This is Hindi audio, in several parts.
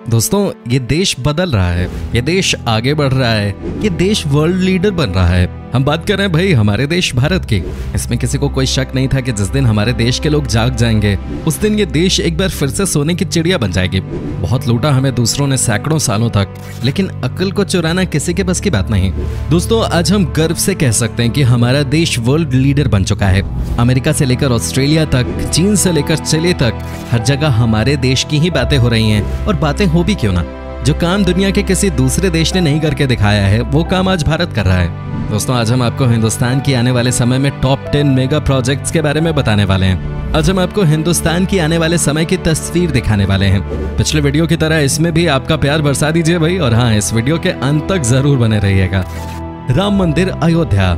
दोस्तों, ये देश बदल रहा है, ये देश आगे बढ़ रहा है, ये देश वर्ल्ड लीडर बन रहा है। हम बात कर रहे हैं भाई हमारे देश भारत की। इसमें किसी को कोई शक नहीं था कि जिस दिन हमारे देश के लोग जाग जाएंगे उस दिन ये देश एक बार फिर से सोने की चिड़िया बन जाएगी। बहुत लूटा हमें दूसरों ने सैकड़ों सालों तक, लेकिन अक्ल को चुराना किसी के बस की बात नहीं। दोस्तों, आज हम गर्व से कह सकते हैं कि हमारा देश वर्ल्ड लीडर बन चुका है। अमेरिका से लेकर ऑस्ट्रेलिया तक, चीन से लेकर चिली तक, हर जगह हमारे देश की ही बातें हो रही हैं। और बातें हो भी क्यों ना, जो काम दुनिया के किसी दूसरे देश ने नहीं करके दिखाया है वो काम आज भारत कर रहा है। दोस्तों, आज हम आपको हिंदुस्तान की आने वाले समय में टॉप 10 मेगा प्रोजेक्ट्स के बारे में बताने वाले हैं। आज हम आपको हिंदुस्तान की आने वाले समय की तस्वीर दिखाने वाले हैं। पिछले वीडियो की तरह इसमें भी आपका प्यार बरसा दीजिए भाई, और हाँ, इस वीडियो के अंत तक जरूर बने रहिएगा। राम मंदिर अयोध्या।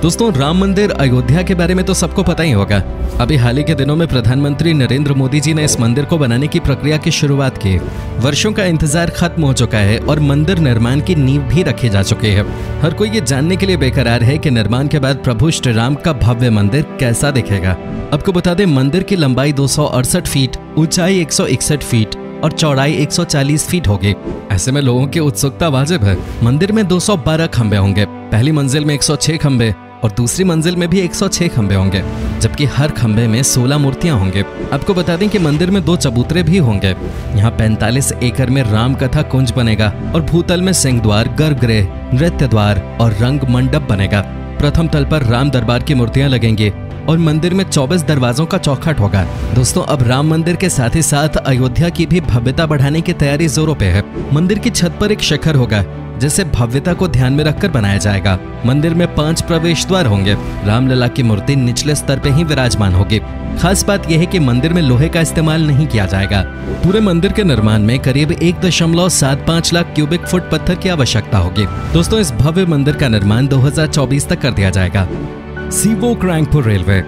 दोस्तों, राम मंदिर अयोध्या के बारे में तो सबको पता ही होगा। अभी हाल ही के दिनों में प्रधानमंत्री नरेंद्र मोदी जी ने इस मंदिर को बनाने की प्रक्रिया की शुरुआत की। वर्षों का इंतजार खत्म हो चुका है और मंदिर निर्माण की नींव भी रखी जा चुकी है। हर कोई ये जानने के लिए बेकरार है कि निर्माण के बाद प्रभु श्री राम का भव्य मंदिर कैसा दिखेगा। आपको बता दें, मंदिर की लंबाई 268 फीट, ऊंचाई 161 फीट और चौड़ाई 140 फीट होगी। ऐसे में लोगों की उत्सुकता वाजिब है। मंदिर में 212 खंबे होंगे। पहली मंजिल में 106 खंबे और दूसरी मंजिल में भी 106 खंबे होंगे, जबकि हर खंबे में 16 मूर्तियां होंगे। आपको बता दें कि मंदिर में 2 चबूतरे भी होंगे। यहाँ 45 एकड़ में राम कथा कुंज बनेगा और भूतल में सिंह द्वार, गर्भगृह, नृत्य द्वार और रंग मंडप बनेगा। प्रथम तल पर राम दरबार की मूर्तियां लगेंगी और मंदिर में 24 दरवाजों का चौखट होगा। दोस्तों, अब राम मंदिर के साथ ही साथ अयोध्या की भी भव्यता बढ़ाने की तैयारी जोरों पे है। मंदिर की छत पर एक शिखर होगा जिसे भव्यता को ध्यान में रखकर बनाया जाएगा। मंदिर में 5 प्रवेश द्वार होंगे। रामलला की मूर्ति निचले स्तर पे ही विराजमान होगी। खास बात यह है कि मंदिर में लोहे का इस्तेमाल नहीं किया जाएगा। पूरे मंदिर के निर्माण में करीब 1.75 लाख क्यूबिक फुट पत्थर की आवश्यकता होगी। दोस्तों, इस भव्य मंदिर का निर्माण 2024 तक कर दिया जाएगा। सीवोक रैंकपुर रेलवे।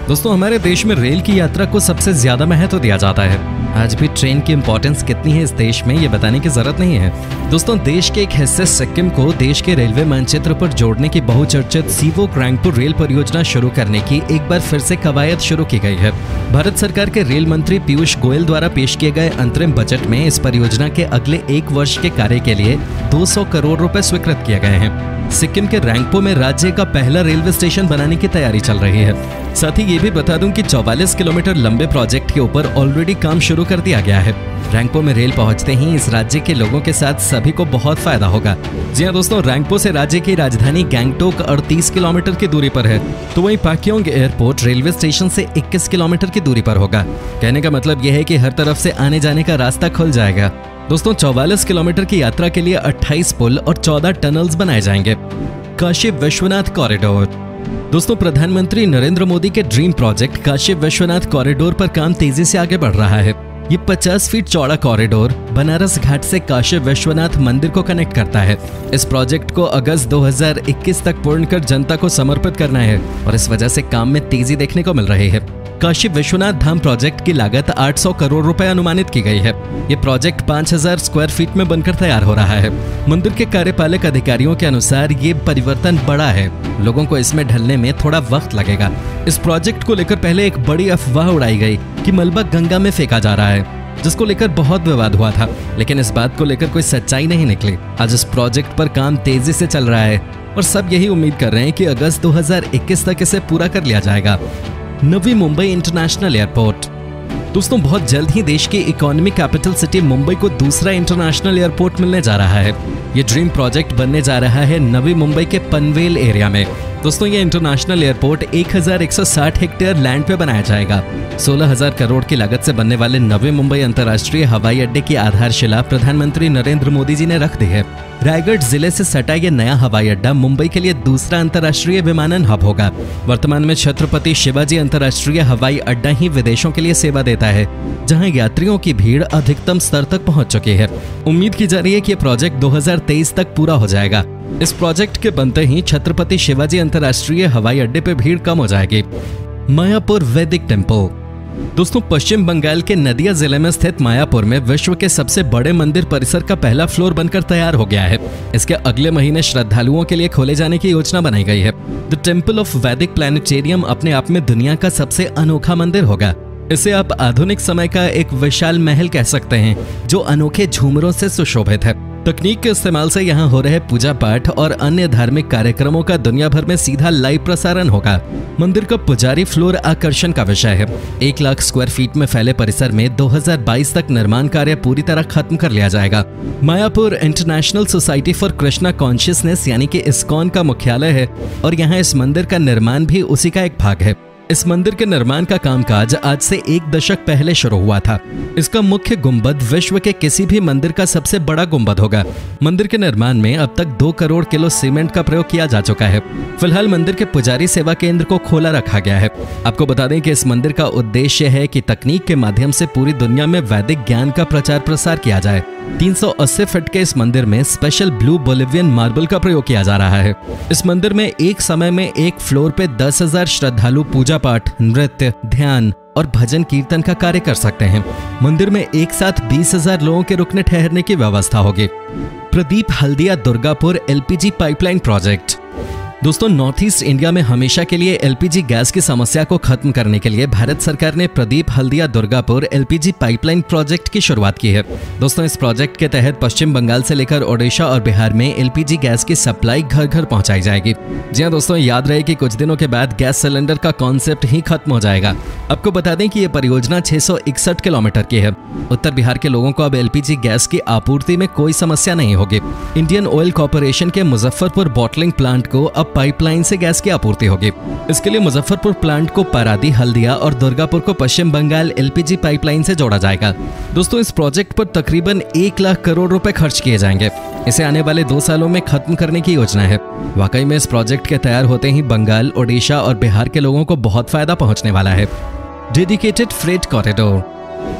दोस्तों, हमारे देश में रेल की यात्रा को सबसे ज्यादा महत्व दिया जाता है। आज भी ट्रेन की इंपॉर्टेंस कितनी है इस देश में, ये बताने की जरूरत नहीं है। दोस्तों, देश के एक हिस्से सिक्किम को देश के रेलवे मानचित्र पर जोड़ने की बहुचर्चित सीवोक रैंकपुर रेल परियोजना शुरू करने की एक बार फिर से कवायद शुरू की गई है। भारत सरकार के रेल मंत्री पीयूष गोयल द्वारा पेश किए गए अंतरिम बजट में इस परियोजना के अगले 1 वर्ष के कार्य के लिए 200 करोड़ रुपए स्वीकृत किए गए हैं। सिक्किम के रैंकपो में राज्य का पहला रेलवे स्टेशन बनाने की तैयारी चल रही है। साथ ही ये भी बता दूं कि 44 किलोमीटर लंबे प्रोजेक्ट के ऊपर ऑलरेडी काम शुरू कर दिया गया है। रैंकपो में रेल पहुंचते ही इस राज्य के लोगों के साथ सभी को बहुत फायदा होगा। जी हां दोस्तों, रैंकपो से राज्य की राजधानी गैंगटोक 38 किलोमीटर की दूरी पर है, तो वहीं पाक्योंग एयरपोर्ट रेलवे स्टेशन से 21 किलोमीटर की दूरी पर होगा। कहने का मतलब यह है कि हर तरफ से आने जाने का रास्ता खुल जाएगा। दोस्तों, 44 किलोमीटर की यात्रा के लिए 28 पुल और 14 टनल्स बनाए जाएंगे। काशी विश्वनाथ कॉरिडोर। दोस्तों, प्रधानमंत्री नरेंद्र मोदी के dream project Kashi Vishwanath corridor पर काम तेजी से आगे बढ़ रहा है। ये 50 फीट चौड़ा कॉरिडोर बनारस घाट से काशी विश्वनाथ मंदिर को कनेक्ट करता है। इस प्रोजेक्ट को अगस्त 2021 तक पूर्ण कर जनता को समर्पित करना है और इस वजह से काम में तेजी देखने को मिल रही है। काशी विश्वनाथ धाम प्रोजेक्ट की लागत 800 करोड़ रुपए अनुमानित की गई है। ये प्रोजेक्ट 5000 स्क्वायर फीट में बनकर तैयार हो रहा है। मंदिर के कार्यपालक अधिकारियों के अनुसार ये परिवर्तन बड़ा है, लोगों को इसमें ढलने में थोड़ा वक्त लगेगा। इस प्रोजेक्ट को लेकर पहले एक बड़ी अफवाह उड़ाई गई कि मलबा गंगा में फेंका जा रहा है, जिसको लेकर बहुत विवाद हुआ था, लेकिन इस बात को लेकर कोई सच्चाई नहीं निकली। आज इस प्रोजेक्ट पर काम तेजी से चल रहा है और सब यही उम्मीद कर रहे हैं कि अगस्त 2021 तक इसे पूरा कर लिया जाएगा। Navi Mumbai international airport. दोस्तों, बहुत जल्द ही देश की इकोनॉमी कैपिटल सिटी मुंबई को दूसरा इंटरनेशनल एयरपोर्ट मिलने जा रहा है। ये ड्रीम प्रोजेक्ट बनने जा रहा है नवी मुंबई के पनवेल एरिया में। दोस्तों, ये इंटरनेशनल एयरपोर्ट 1160 हेक्टेयर लैंड पे बनाया जाएगा। 16,000 करोड़ की लागत से बनने वाले नवी मुंबई अंतर्राष्ट्रीय हवाई अड्डे की आधारशिला प्रधानमंत्री नरेंद्र मोदी जी ने रख दी है। रायगढ़ जिले से सटा ये नया हवाई अड्डा मुंबई के लिए दूसरा अंतर्राष्ट्रीय विमानन हब होगा। वर्तमान में छत्रपति शिवाजी अंतर्राष्ट्रीय हवाई अड्डा ही विदेशों के लिए सेवा देता है, जहां यात्रियों की भीड़ अधिकतम स्तर तक पहुंच चुकी है। उम्मीद की जा रही है कि यह प्रोजेक्ट 2023 तक पूरा हो जाएगा। इस प्रोजेक्ट के बनते ही छत्रपति शिवाजी अंतर्राष्ट्रीय हवाई अड्डे पे भीड़ कम हो जाएगी। मायापुर वैदिक टेम्पल। दोस्तों, पश्चिम बंगाल के नदिया जिले में स्थित मायापुर में विश्व के सबसे बड़े मंदिर परिसर का पहला फ्लोर बनकर तैयार हो गया है। इसके अगले महीने श्रद्धालुओं के लिए खोले जाने की योजना बनाई गई है। द टेम्पल ऑफ वैदिक प्लैनेटेरियम अपने आप में दुनिया का सबसे अनोखा मंदिर होगा। इसे आप आधुनिक समय का एक विशाल महल कह सकते हैं जो अनोखे झूमरों से सुशोभित है। तकनीक के इस्तेमाल से यहाँ हो रहे पूजा पाठ और अन्य धार्मिक कार्यक्रमों का दुनिया भर में सीधा लाइव प्रसारण होगा। मंदिर का पुजारी फ्लोर आकर्षण का विषय है। 1 लाख स्क्वायर फीट में फैले परिसर में 2022 तक निर्माण कार्य पूरी तरह खत्म कर लिया जाएगा। Mayapur international society for Krishna consciousness यानी कि इस्कॉन का मुख्यालय है और यहाँ इस मंदिर का निर्माण भी उसी का एक भाग है। इस मंदिर के निर्माण का कामकाज आज से 1 दशक पहले शुरू हुआ था। इसका मुख्य गुंबद विश्व के किसी भी मंदिर का सबसे बड़ा गुंबद होगा। मंदिर के निर्माण में अब तक 2 करोड़ किलो सीमेंट का प्रयोग किया जा चुका है। फिलहाल मंदिर के पुजारी सेवा केंद्र को खोला रखा गया है। आपको बता दें कि इस मंदिर का उद्देश्य है कि तकनीक के माध्यम से पूरी दुनिया में वैदिक ज्ञान का प्रचार प्रसार किया जाए। 380 फीट के इस मंदिर में स्पेशल ब्लू बोलिवियन मार्बल का प्रयोग किया जा रहा है। इस मंदिर में एक समय में एक फ्लोर पे 10,000 श्रद्धालु पूजा पाठ, नृत्य, ध्यान और भजन कीर्तन का कार्य कर सकते हैं। मंदिर में एक साथ 20,000 लोगों के रुकने ठहरने की व्यवस्था होगी। Pradeep Haldia Durgapur LPG pipeline project. दोस्तों, नॉर्थ ईस्ट इंडिया में हमेशा के लिए एलपीजी गैस की समस्या को खत्म करने के लिए भारत सरकार ने Pradeep Haldia Durgapur LPG pipeline project की शुरुआत की है। दोस्तों, इस प्रोजेक्ट के तहत पश्चिम बंगाल से लेकर ओडिशा और बिहार में एलपीजी गैस की सप्लाई घर घर पहुंचाई जाएगी। जी हां दोस्तों, याद रहे कि कुछ दिनों के बाद गैस सिलेंडर का कॉन्सेप्ट ही खत्म हो जाएगा। आपको बता दें कि यह परियोजना 661 किलोमीटर की है। उत्तर बिहार के लोगों को अब एलपीजी गैस की आपूर्ति में कोई समस्या नहीं होगी। इंडियन ऑयल कॉर्पोरेशन के मुजफ्फरपुर बॉटलिंग प्लांट को अब पाइपलाइन से गैस की आपूर्ति होगी। इसके लिए मुजफ्फरपुर प्लांट को पारादी, हल्दिया और दुर्गापुर को पश्चिम बंगाल एलपीजी पाइपलाइन से जोड़ा जाएगा। दोस्तों, इस प्रोजेक्ट पर तकरीबन 1 लाख करोड़ रुपए खर्च किए जाएंगे। इसे आने वाले 2 सालों में खत्म करने की योजना है। वाकई में इस प्रोजेक्ट के तैयार होते ही बंगाल, ओडिशा और बिहार के लोगों को बहुत फायदा पहुंचने वाला है। Dedicated freight corridor.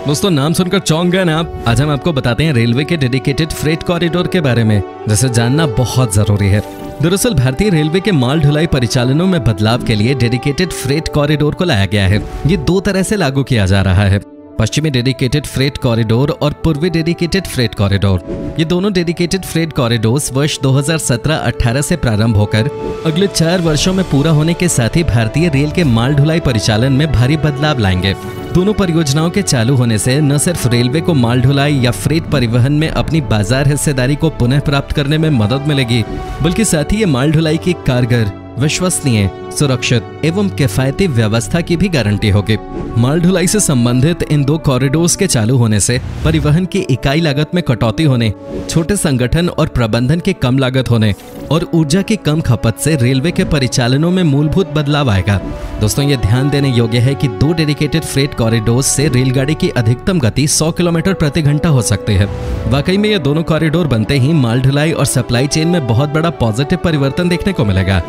दोस्तों, नाम सुनकर चौंक गए ना आप? आज हम आपको बताते हैं रेलवे के डेडिकेटेड फ्रेट कॉरिडोर के बारे में, जिसे जानना बहुत जरूरी है। दरअसल भारतीय रेलवे के माल ढुलाई परिचालनों में बदलाव के लिए डेडिकेटेड फ्रेट कॉरिडोर को लाया गया है। ये 2 तरह से लागू किया जा रहा है, पश्चिमी डेडिकेटेड फ्रेट कॉरिडोर और पूर्वी डेडिकेटेड फ्रेट कॉरिडोर। ये दोनों डेडिकेटेड फ्रेट कॉरिडोर्स वर्ष 2017-18 से प्रारंभ होकर अगले 4 वर्षों में पूरा होने के साथ ही भारतीय रेल के माल ढुलाई परिचालन में भारी बदलाव लाएंगे। दोनों परियोजनाओं के चालू होने से न सिर्फ रेलवे को माल ढुलाई या फ्रेट परिवहन में अपनी बाजार हिस्सेदारी को पुनः प्राप्त करने में मदद मिलेगी, बल्कि साथ ही ये माल ढुलाई की कारगर, विश्वसनीय, सुरक्षित एवं किफायती व्यवस्था की भी गारंटी होगी। माल ढुलाई से संबंधित इन 2 कॉरिडोर्स के चालू होने से परिवहन की इकाई लागत में कटौती होने, छोटे संगठन और प्रबंधन की कम लागत होने और ऊर्जा की कम खपत से रेलवे के परिचालनों में मूलभूत बदलाव आएगा। दोस्तों, ये ध्यान देने योग्य है कि 2 डेडिकेटेड फ्रेट कॉरिडोर्स से रेलगाड़ी की अधिकतम गति 100 किलोमीटर प्रति घंटा हो सकती है। वाकई में ये दोनों कॉरिडोर बनते ही माल ढुलाई और सप्लाई चेन में बहुत बड़ा पॉजिटिव परिवर्तन देखने को मिलेगा।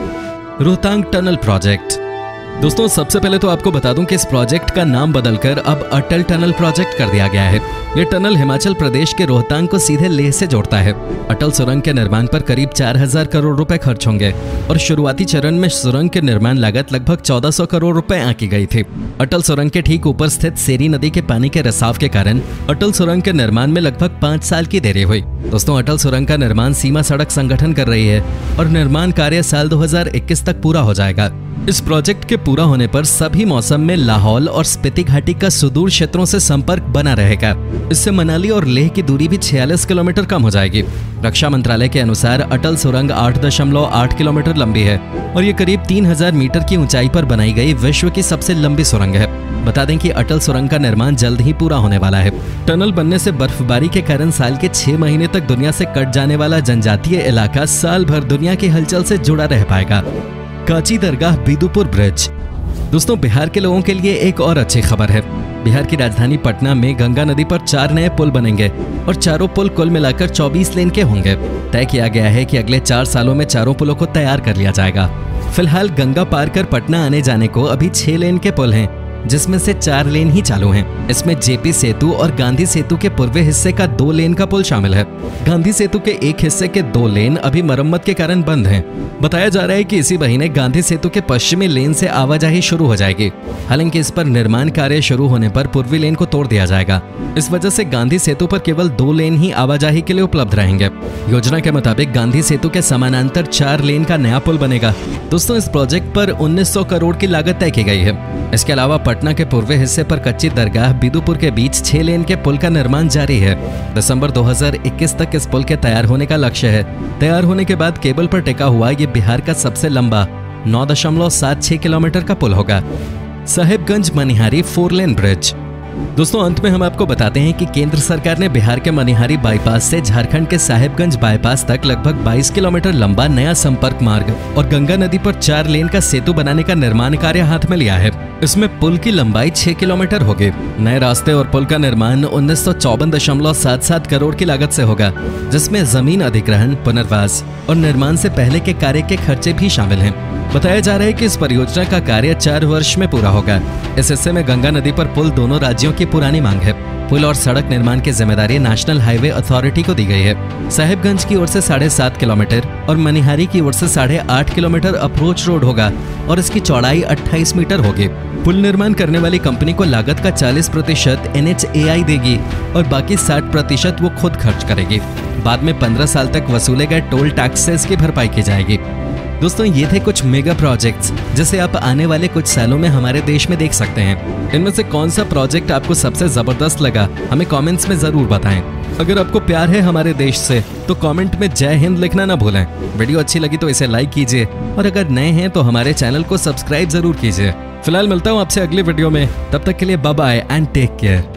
Rohtang tunnel project. दोस्तों, सबसे पहले तो आपको बता दूं कि इस प्रोजेक्ट का नाम बदलकर अब अटल टनल प्रोजेक्ट कर दिया गया है। ये टनल हिमाचल प्रदेश के रोहतांग को सीधे लेह से जोड़ता है। अटल सुरंग के निर्माण पर करीब 4,000 करोड़ रुपए खर्च होंगे और शुरुआती चरण में सुरंग के निर्माण लागत लगभग 1,400 करोड़ रुपए आंकी गई थी। अटल सुरंग के ठीक ऊपर स्थित सेरी नदी के पानी के रिसाव के कारण अटल सुरंग के निर्माण में लगभग 5 साल की देरी हुई। दोस्तों, अटल सुरंग का निर्माण सीमा सड़क संगठन कर रही है और निर्माण कार्य साल 2021 तक पूरा हो जाएगा। इस प्रोजेक्ट के पूरा होने पर सभी मौसम में लाहौल और स्पीति घाटी का सुदूर क्षेत्रों से संपर्क बना रहेगा। इससे मनाली और लेह की दूरी भी 46 किलोमीटर कम हो जाएगी। रक्षा मंत्रालय के अनुसार अटल सुरंग 8.8 किलोमीटर लंबी है और ये करीब 3,000 मीटर की ऊंचाई पर बनाई गई विश्व की सबसे लंबी सुरंग है। बता दें कि अटल सुरंग का निर्माण जल्द ही पूरा होने वाला है। टनल बनने से बर्फबारी के कारण साल के 6 महीने तक दुनिया से कट जाने वाला जनजातीय इलाका साल भर दुनिया की हलचल से जुड़ा रह पाएगा। काची दरगाह बिदुपुर ब्रिज। दोस्तों, बिहार के लोगों के लिए एक और अच्छी खबर है। बिहार की राजधानी पटना में गंगा नदी पर 4 नए पुल बनेंगे और चारों पुल कुल मिलाकर 24 लेन के होंगे। तय किया गया है कि अगले 4 सालों में चारों पुलों को तैयार कर लिया जाएगा। फिलहाल गंगा पार कर पटना आने जाने को अभी 6 लेन के पुल हैं, जिसमें से 4 लेन ही चालू हैं। इसमें जेपी सेतु और गांधी सेतु के पूर्वी हिस्से का 2 लेन का पुल शामिल है। गांधी सेतु के एक हिस्से के 2 लेन अभी मरम्मत के कारण बंद हैं। बताया जा रहा है कि इसी महीने गांधी सेतु के पश्चिमी लेन से आवाजाही शुरू हो जाएगी। हालांकि इस पर निर्माण कार्य शुरू होने पर पूर्वी लेन को तोड़ दिया जाएगा। इस वजह से गांधी सेतु पर केवल 2 लेन ही आवाजाही के लिए उपलब्ध रहेंगे। योजना के मुताबिक गांधी सेतु के समानांतर 4 लेन का नया पुल बनेगा। दोस्तों, इस प्रोजेक्ट पर 1900 करोड़ की लागत तय की गई है। इसके अलावा पटना के पूर्वी हिस्से पर कच्ची दरगाह बिदुपुर के बीच 6 लेन के पुल का निर्माण जारी है। दिसंबर 2021 तक इस पुल के तैयार होने का लक्ष्य है। तैयार होने के बाद केबल पर टिका हुआ ये बिहार का सबसे लंबा 9.76 किलोमीटर का पुल होगा। Sahibganj Manihari 4 lane bridge. दोस्तों, अंत में हम आपको बताते हैं कि केंद्र सरकार ने बिहार के मनिहारी बाईपास से झारखंड के साहिबगंज बाईपास तक लगभग 22 किलोमीटर लंबा नया संपर्क मार्ग और गंगा नदी पर 4 लेन का सेतु बनाने का निर्माण कार्य हाथ में लिया है। इसमें पुल की लंबाई 6 किलोमीटर होगी। नए रास्ते और पुल का निर्माण 1954.77 करोड़ की लागत से होगा, जिसमें जमीन अधिग्रहण, पुनर्वास और निर्माण से पहले के कार्य के खर्चे भी शामिल हैं। बताया जा रहा है कि इस परियोजना का कार्य 4 वर्ष में पूरा होगा। इस हिस्से में गंगा नदी पर पुल दोनों राज्यों की पुरानी मांग है। पुल और सड़क निर्माण की जिम्मेदारी नेशनल हाईवे अथॉरिटी को दी गई है। साहिबगंज की ओर से 7.5 किलोमीटर और मनिहारी की ओर से 8.5 किलोमीटर अप्रोच रोड होगा और इसकी चौड़ाई 28 मीटर होगी। पुल निर्माण करने वाली कंपनी को लागत का 40% NHAI देगी और बाकी 60% वो खुद खर्च करेगी। बाद में 15 साल तक वसूले गए टोल टैक्सेस की भरपाई की जाएगी। दोस्तों, ये थे कुछ मेगा प्रोजेक्ट्स जिसे आप आने वाले कुछ सालों में हमारे देश में देख सकते हैं। इनमें से कौन सा प्रोजेक्ट आपको सबसे जबरदस्त लगा, हमें कमेंट्स में जरूर बताएं। अगर आपको प्यार है हमारे देश से तो कमेंट में जय हिंद लिखना ना भूलें। वीडियो अच्छी लगी तो इसे लाइक कीजिए और अगर नए हैं तो हमारे चैनल को सब्सक्राइब जरूर कीजिए। फिलहाल मिलता हूँ आपसे अगले वीडियो में, तब तक के लिए bye bye and take care.